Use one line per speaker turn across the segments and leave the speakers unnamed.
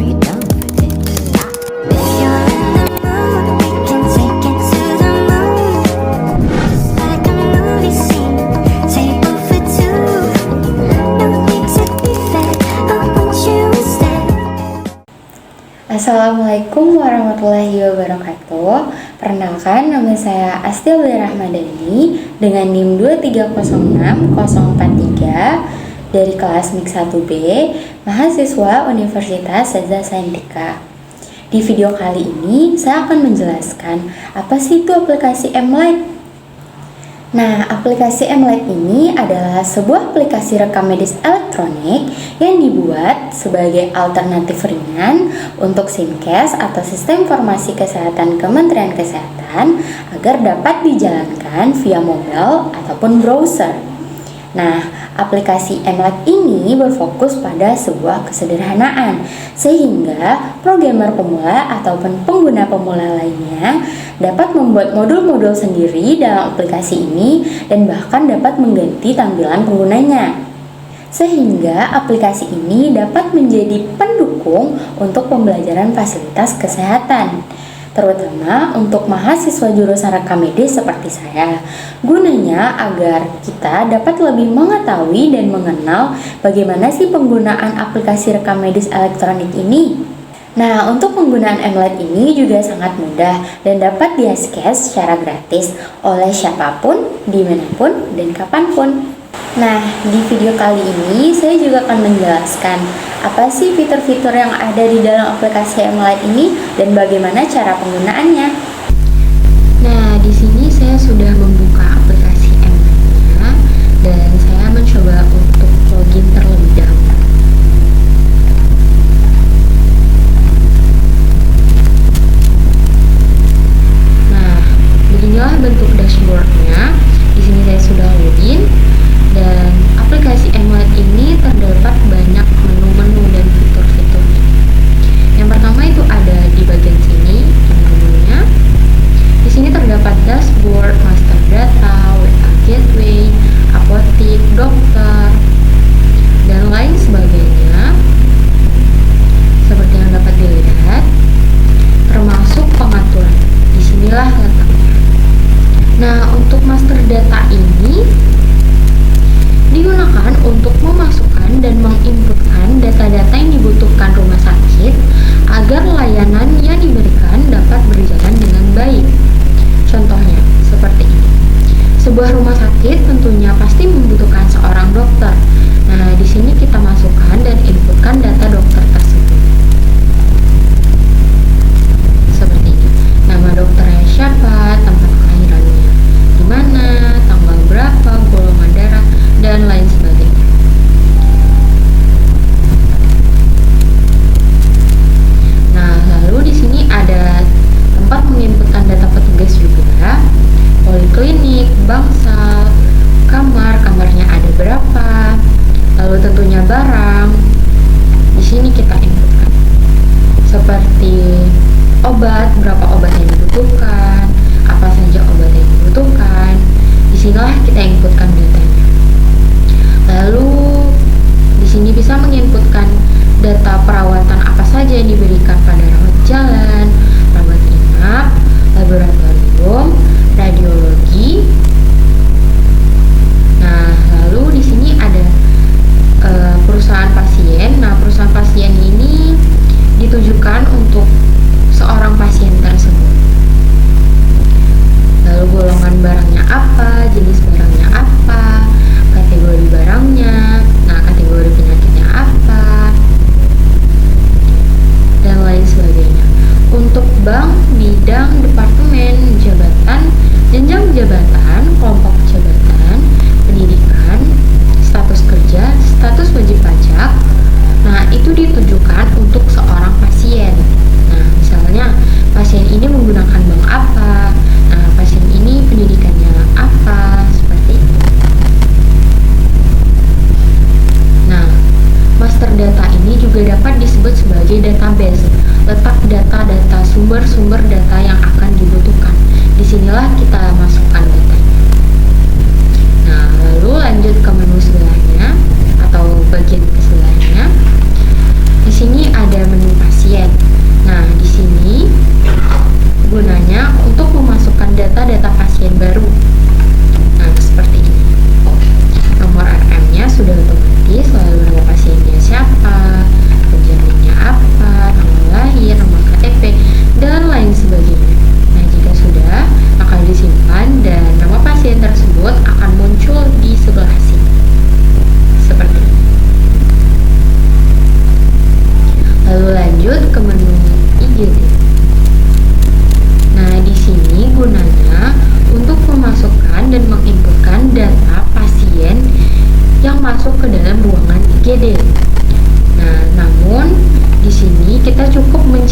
you don't forget. If you're in the mood, we can take it to the moon. Just like a movie scene, table for two. No need to be fed, I want you instead.
Assalamualaikum warahmatullahi wabarakatuh. Perkenalkan, nama saya Astia Rahmadani dengan NIM 2306043 dari kelas MIK 1B, mahasiswa Universitas Saza Saintika. Di video kali ini, saya akan menjelaskan apa sih itu aplikasi M-Lite. Nah, aplikasi M-Lite ini adalah sebuah aplikasi rekam medis elektronik yang dibuat sebagai alternatif ringan untuk SIMKES atau Sistem Informasi Kesehatan Kementerian Kesehatan agar dapat dijalankan via mobile ataupun browser. Nah, aplikasi M-Lite ini berfokus pada sebuah kesederhanaan sehingga programmer pemula ataupun pengguna pemula lainnya dapat membuat modul-modul sendiri dalam aplikasi ini dan bahkan dapat mengganti tampilan penggunanya. Sehingga aplikasi ini dapat menjadi pendukung untuk pembelajaran fasilitas kesehatan, terutama untuk mahasiswa jurusan rekam medis seperti saya. Gunanya agar kita dapat lebih mengetahui dan mengenal bagaimana sih penggunaan aplikasi rekam medis elektronik ini. Nah, untuk penggunaan M-Lite ini juga sangat mudah dan dapat di-access secara gratis oleh siapapun, dimanapun, dan kapanpun. Nah, di video kali ini saya juga akan menjelaskan apa sih fitur-fitur yang ada di dalam aplikasi M-Lite ini dan bagaimana cara penggunaannya. Nah, di sini saya sudah membuka aplikasi M-Lite-nya dan saya mencoba untuk login terlebih dahulu. Nah, beginilah bentuk dashboardnya. Di sini saya sudah login. Dan aplikasi M-Lite ini terdapat banyak menu-menu dan fitur-fiturnya. Yang pertama itu ada di bagian sini, menunya. Di sini terdapat dashboard, master data, WA gateway, apotik, dokter, dan lain sebagainya. Seperti yang dapat dilihat, termasuk pengaturan. Disinilah letaknya. Nah, untuk master data ini digunakan untuk memasukkan dan menginputkan data-data yang dibutuhkan rumah sakit agar layanan yang diberikan dapat berjalan dengan baik. Contohnya seperti ini. Sebuah rumah sakit tentunya pasti membutuhkan seorang dokter. Nah, di sini kita masukkan dan inputkan data dokter tersebut. Seperti ini. Nama dokternya siapa, tempat kelahirannya di mana, tanggal berapa, golongan darah, dan lain sebagainya. Nah, lalu di sini ada tempat menginputkan data petugas juga, poliklinik, bangsal, kamarnya ada berapa, lalu tentunya barang. Di sini kita inputkan seperti obat, berapa obat yang dibutuhkan, apa saja obat yang dibutuhkan. Disinilah kita inputkan datanya. Lalu di sini bisa menginputkan data perawatan apa saja yang diberikan pada rawat jalan, rawat inap, laboratorium, radiologi. Nah, lalu di sini ada perusahaan pasien. Nah, perusahaan pasien ini ditujukan untuk seorang pasien tersebut. Lalu golongan barangnya apa, jenis barangnya apa, kategori barangnya, nah kategori penyakitnya apa, dan lain sebagainya. Untuk bank, bidang, departemen, jabatan, jenjang jabatan, kelompok jabatan, pendidikan, status kerja, status wajib pajak, nah itu ditujukan untuk seorang pasien. Nah, misalnya pasien ini menggunakan bank apa, nah pasien ini pendidikannya apa, seperti itu. Nah, master data ini juga dapat disebut sebagai database, letak data-data sumber-sumber data yang akan dibutuhkan. Disinilah kita masukkan datanya. Nah, lalu lanjut ke menu sebelahnya atau bagian ke sebelahnya. Di sini ada menu pasien.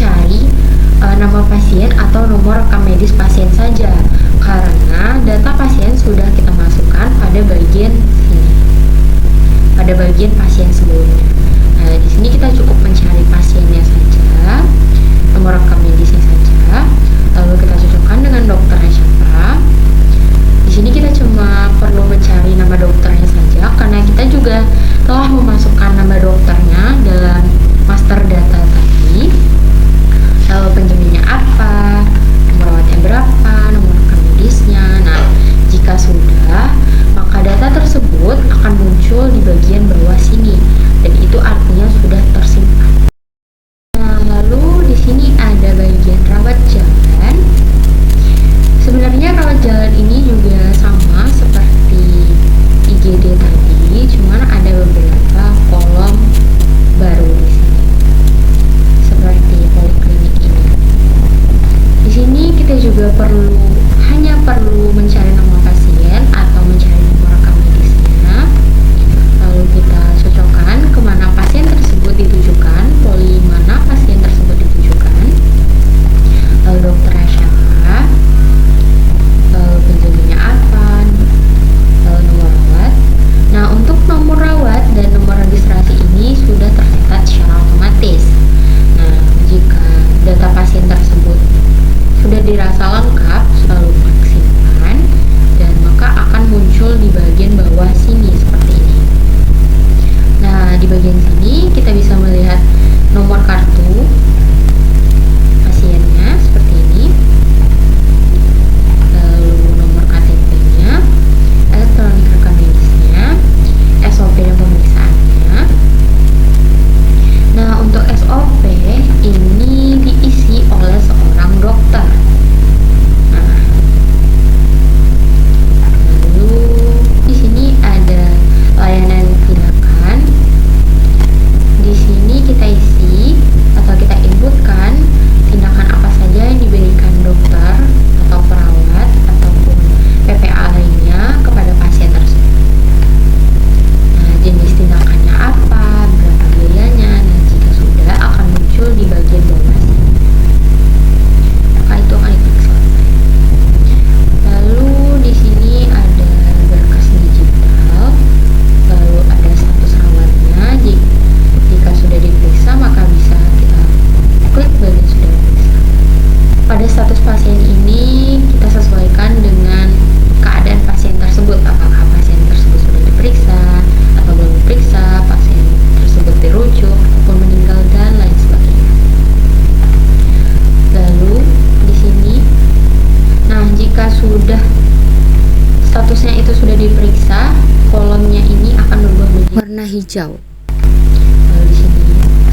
mencari nama pasien atau nomor rekam medis pasien saja, karena data pasien sudah kita masukkan pada bagian sini, pada bagian pasien sebelumnya. Nah, di sini kita cukup mencari pasiennya saja, nomor rekam medisnya saja, lalu kita cocokkan dengan dokternya siapa. Di sini kita cuma perlu mencari nama dokternya saja, karena kita juga telah memasukkan nama dokternya dalam master data tadi. Lalu penjaminya apa, nomor rawatnya berapa, nomor rekam medisnya. Nah, jika sudah, maka data tersebut akan muncul di bagian bawah sini, dan itu artinya sudah tersimpan. Nah, lalu di sini ada bagian rawat jalan. Sebenarnya rawat jalan ini juga sama seperti IGD tadi, cuman ada beberapa kolom baru di sini, seperti poliklinik ini. Di sini kita juga hanya perlu mencari nama pasien atau mencari nomor rekam medisnya, lalu kita cocokkan kemana pasien tersebut ditujukan, poli mana pasien tersebut ditujukan, lalu dokternya siapa, lalu penjaminya apa, lalu nomor rawat. Nah, untuk nomor rawat dan nomor registrasi ini sudah tercatat secara otomatis. Nah, jika data pasien tersebut sudah dirasa lengkap, selalu klik simpan, dan maka akan muncul di bagian bawah sini seperti ini. Nah, di bagian sini kita bisa melihat nomor kartu pasiennya seperti ini, lalu nomor KTP-nya, elektronik rekam medisnya, SOP dan pemeriksaannya. Nah, untuk SOP ini diisi oleh seorang dokter. Nah, lalu di sini ada layanan tindakan. Di sini kita isi atau kita inputkan tindakan apa saja yang diberikan dokter atau perawat ataupun PPA lainnya kepada pasien tersebut. Nah, jenis tindakannya apa, berapa biayanya. Nah, jika sudah, akan muncul di bagian bawah sini. Maka itu akan diklik selesai. Lalu di sini ada berkas digital, lalu ada status rawatnya. Jika sudah diperiksa, maka bisa kita klik bagian sudah diperiksa. Pada status pasien ini kita sesuaikan dengan keadaan pasien tersebut, apakah pasien tersebut sudah diperiksa atau belum diperiksa, pasien tersebut dirujuk ataupun meninggal, dan lain sebagainya. Lalu di sini, nah, jika sudah statusnya itu sudah diperiksa, kolomnya ini akan berubah menjadi warna hijau. Lalu di sini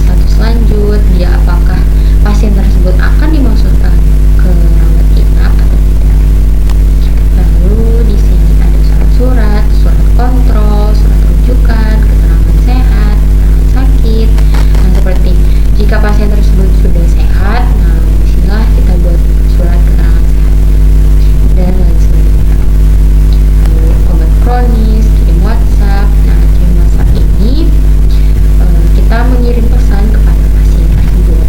status lanjut, dia apakah pasien tersebut akan dimasukkan ke rawat inap atau tidak. Lalu di sini ada surat kontrol, surat rujukan, keterangan sehat, keterangan sakit. Nah, seperti jika pasien tersebut sudah sehat, nah disinilah kita buat surat keterangan sehat dan lain sebagainya. Lalu obat kronis, kirim WhatsApp. Nah, kirim WhatsApp ini kita mengirim pesan kepada pasien tersebut.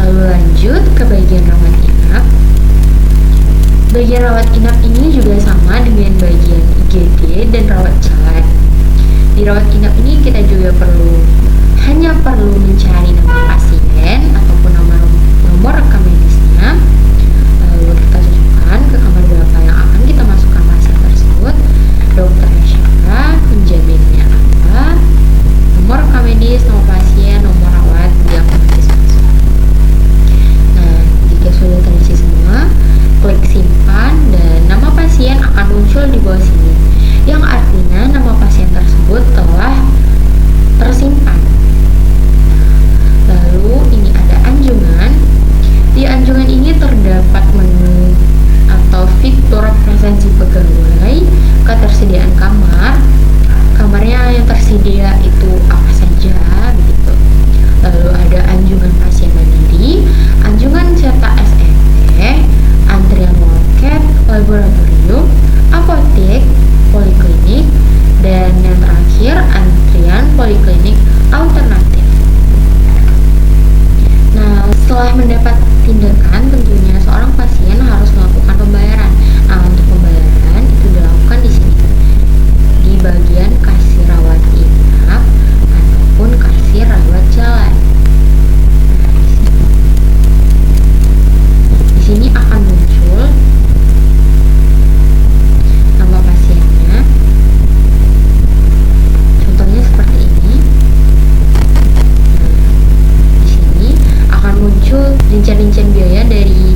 Lalu lanjut ke bagian rawat inap. Bagian rawat inap ini juga sama dengan bagian IGD dan rawat jalan. Di rawat inap ini kita juga hanya perlu mencari nama pasien ataupun nomor rekam medisnya. Lalu kita cocokkan ke kamar berapa yang akan kita masukkan pasien tersebut, dokternya siapa, penjaminnya apa, nomor rekam medis, nomor pasien, nomor rawat, dia otomatis masuk. Nah, jika sudah terisi semua, klik simpan, dan nama pasien akan muncul di bawah sini, yang artinya nama pasien tersebut telah tersimpan. Lalu
rincian-rincian biaya dari